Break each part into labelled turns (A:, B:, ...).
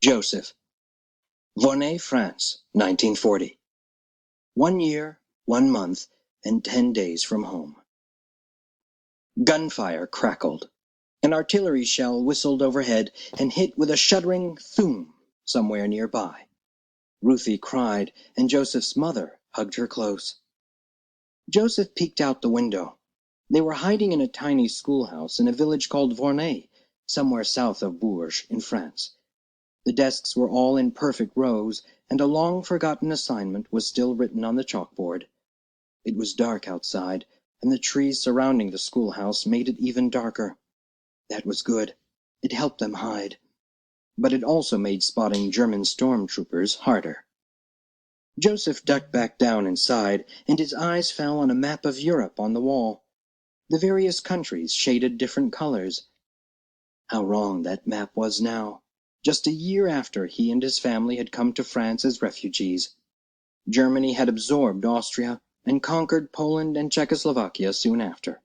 A: Josef. Vornay, France, 1940. 1 year, 1 month, and 10 days from home. Gunfire crackled. An artillery shell whistled overhead and hit with a shuddering thoom somewhere nearby. Ruthie cried, and Joseph's mother hugged her close. Joseph peeked out the window. They were hiding in a tiny schoolhouse in a village called Vornay, somewhere south of Bourges in France. The desks were all in perfect rows, and a long-forgotten assignment was still written on the chalkboard. It was dark outside, and the trees surrounding the schoolhouse made it even darker. That was good. It helped them hide. But it also made spotting German stormtroopers harder. Joseph ducked back down inside, and his eyes fell on a map of Europe on the wall. The various countries shaded different colors. How wrong that map was now. Just a year after he and his family had come to France as refugees. Germany had absorbed Austria and conquered Poland and Czechoslovakia soon after.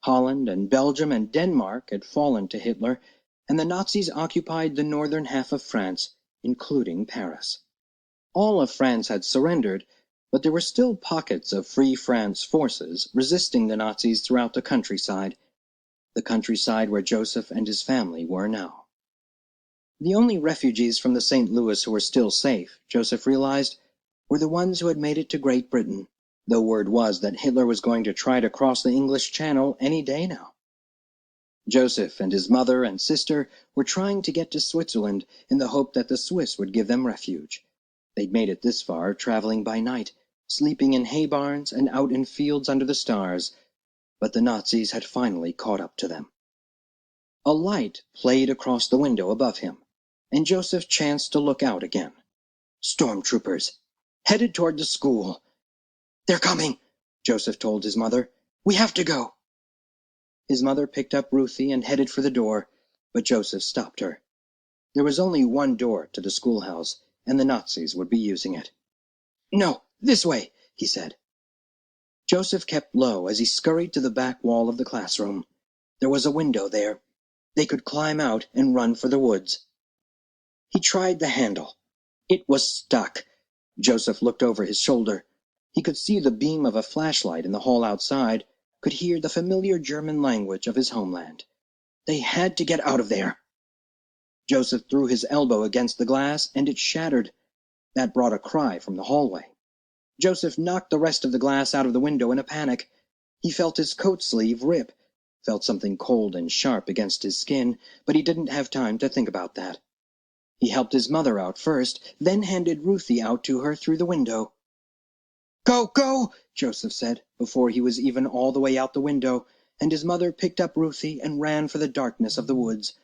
A: Holland and Belgium and Denmark had fallen to Hitler, and the Nazis occupied the northern half of France, including Paris. All of France had surrendered, but there were still pockets of Free France forces resisting the Nazis throughout the countryside where Joseph and his family were now. The only refugees from the St. Louis who were still safe, Joseph realized, were the ones who had made it to Great Britain, though word was that Hitler was going to try to cross the English Channel any day now. Joseph and his mother and sister were trying to get to Switzerland in the hope that the Swiss would give them refuge. They'd made it this far, traveling by night, sleeping in hay barns and out in fields under the stars, but the Nazis had finally caught up to them. A light played across the window above him, and Joseph chanced to look out again. Stormtroopers, headed toward the school. "They're coming," Joseph told his mother. "We have to go." His mother picked up Ruthie and headed for the door, but Joseph stopped her. There was only one door to the schoolhouse, and the Nazis would be using it. "No, this way," he said. Joseph kept low as he scurried to the back wall of the classroom. There was a window there. They could climb out and run for the woods. He tried the handle. It was stuck. Joseph looked over his shoulder. He could see the beam of a flashlight in the hall outside, could hear the familiar German language of his homeland. They had to get out of there. Joseph threw his elbow against the glass, and it shattered. That brought a cry from the hallway. Joseph knocked the rest of the glass out of the window in a panic. He felt his coat sleeve rip, felt something cold and sharp against his skin, but he didn't have time to think about that. He helped his mother out first, then handed Ruthie out to her through the window. "Go, go!" Joseph said, before he was even all the way out the window, and his mother picked up Ruthie and ran for the darkness of the woods.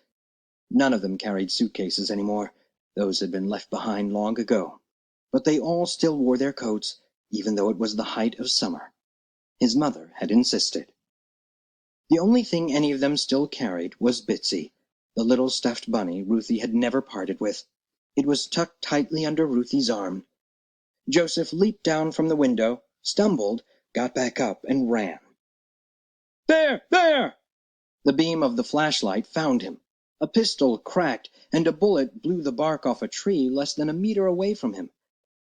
A: None of them carried suitcases anymore. Those had been left behind long ago. But they all still wore their coats, even though it was the height of summer. His mother had insisted. The only thing any of them still carried was Bitsy, the little stuffed bunny Ruthie had never parted with. It was tucked tightly under Ruthie's arm. Joseph leaped down from the window, stumbled, got back up, and ran. "There! There!" The beam of the flashlight found him. A pistol cracked, and a bullet blew the bark off a tree less than a meter away from him.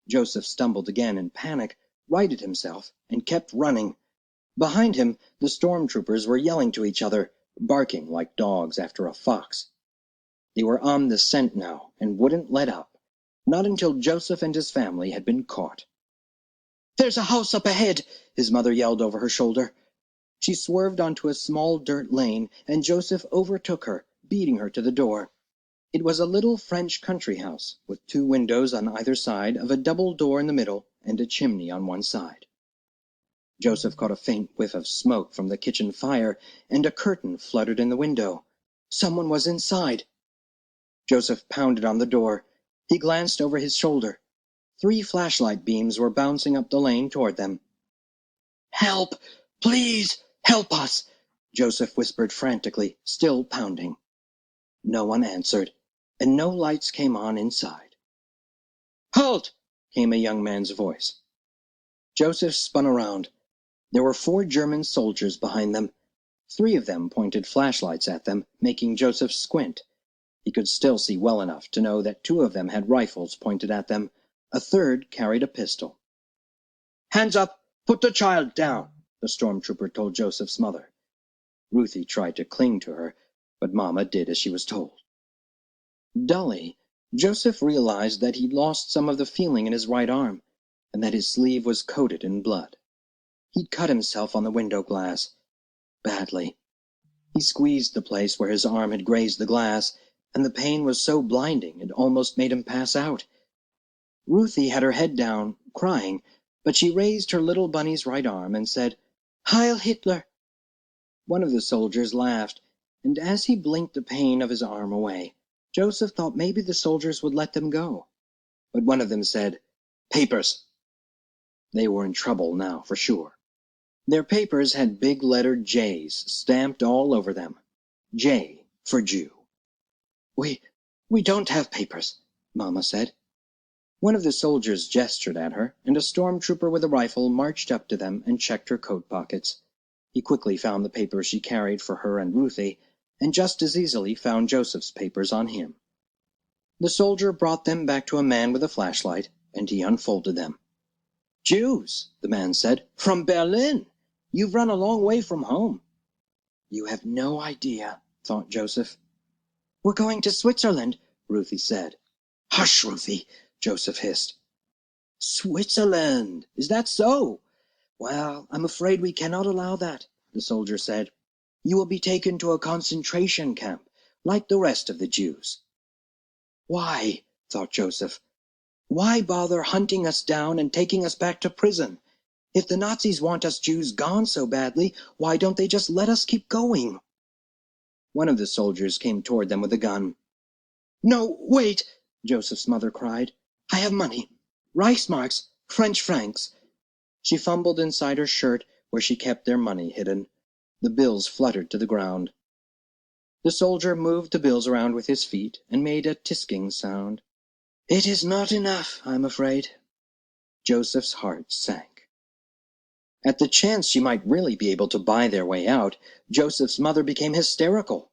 A: Joseph stumbled again in panic, righted himself, and kept running. Behind him, the stormtroopers were yelling to each other, barking like dogs after a fox. They were on the scent now, and wouldn't let up. Not until Joseph and his family had been caught. "There's a house up ahead," his mother yelled over her shoulder. She swerved onto a small dirt lane, and Joseph overtook her, beating her to the door. It was a little French country house, with 2 windows on either side of a double door in the middle, and a chimney on one side. Joseph caught a faint whiff of smoke from the kitchen fire, and a curtain fluttered in the window. Someone was inside. Joseph pounded on the door. He glanced over his shoulder. 3 flashlight beams were bouncing up the lane toward them. "Help! Please! Help us!" Joseph whispered frantically, still pounding. No one answered, and no lights came on inside. "Halt!" came a young man's voice. Joseph spun around. There were 4 German soldiers behind them. 3 of them pointed flashlights at them, making Joseph squint. He could still see well enough to know that 2 of them had rifles pointed at them. A third carried a pistol. "Hands up! Put the child down!" the stormtrooper told Joseph's mother. Ruthie tried to cling to her, but Mama did as she was told. Dully, Joseph realized that he'd lost some of the feeling in his right arm, and that his sleeve was coated in blood. He'd cut himself on the window glass. Badly. He squeezed the place where his arm had grazed the glass, and the pain was so blinding it almost made him pass out. Ruthie had her head down, crying, but she raised her little bunny's right arm and said, "Heil Hitler!" One of the soldiers laughed, and as he blinked the pain of his arm away, Joseph thought maybe the soldiers would let them go. But one of them said, "Papers." They were in trouble now, for sure. Their papers had big lettered J's stamped all over them. J for Jew. We don't have papers," Mama said. One of the soldiers gestured at her, and a stormtrooper with a rifle marched up to them and checked her coat pockets. He quickly found the papers she carried for her and Ruthie, and just as easily found Joseph's papers on him. The soldier brought them back to a man with a flashlight, and he unfolded them. "Jews," the man said, "from Berlin. You've run a long way from home." "You have no idea," thought Joseph. "We're going to Switzerland," Ruthie said. "Hush, Ruthie," Joseph hissed. "Switzerland! Is that so? Well, I'm afraid we cannot allow that," the soldier said. "You will be taken to a concentration camp, like the rest of the Jews." "Why?" thought Joseph. "Why bother hunting us down and taking us back to prison? If the Nazis want us Jews gone so badly, why don't they just let us keep going?" One of the soldiers came toward them with a gun. "No, wait!" Joseph's mother cried. "I have money. Reichsmarks, French francs." She fumbled inside her shirt where she kept their money hidden. The bills fluttered to the ground. The soldier moved the bills around with his feet and made a tisking sound. "It is not enough, I'm afraid." Joseph's heart sank. At the chance she might really be able to buy their way out, Joseph's mother became hysterical.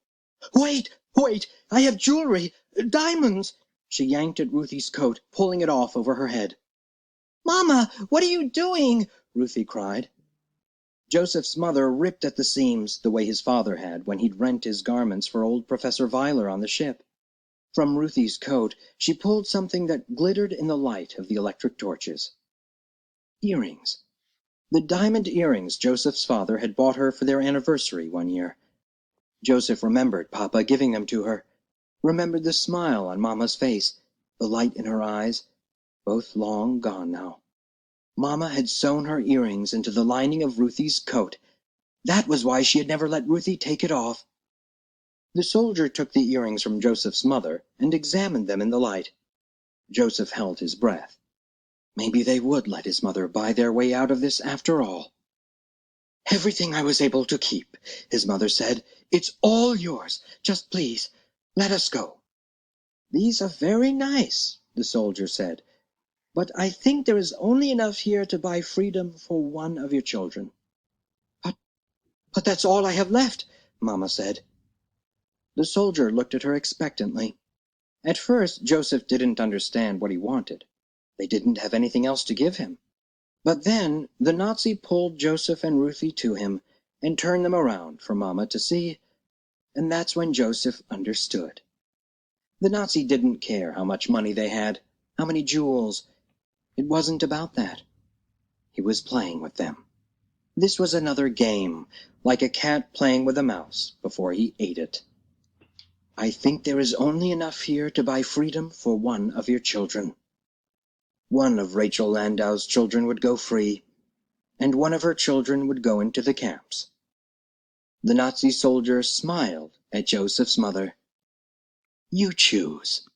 A: "Wait! Wait! I have jewelry! Diamonds!" She yanked at Ruthie's coat, pulling it off over her head. "Mama, what are you doing?" Ruthie cried. Joseph's mother ripped at the seams the way his father had when he'd rent his garments for old Professor Weiler on the ship. From Ruthie's coat she pulled something that glittered in the light of the electric torches. Earrings. The diamond earrings Joseph's father had bought her for their anniversary one year. Joseph remembered Papa giving them to her, remembered the smile on Mama's face, the light in her eyes, both long gone now. Mama had sewn her earrings into the lining of Ruthie's coat. That was why she had never let Ruthie take it off. The soldier took the earrings from Joseph's mother and examined them in the light. Joseph held his breath. Maybe they would let his mother buy their way out of this after all. "Everything I was able to keep," his mother said. "It's all yours. Just please, let us go." "These are very nice," the soldier said, "but I think there is only enough here to buy freedom for one of your children." But that's all I have left," Mama said. The soldier looked at her expectantly. At first Joseph didn't understand what he wanted. They didn't have anything else to give him. But then the Nazi pulled Joseph and Ruthie to him and turned them around for Mama to see, and that's when Joseph understood. The Nazi didn't care how much money they had, how many jewels. It wasn't about that. He was playing with them. This was another game, like a cat playing with a mouse before he ate it. "I think there is only enough here to buy freedom for one of your children." One of Rachel Landau's children would go free, and one of her children would go into the camps. The Nazi soldier smiled at Joseph's mother. "You choose."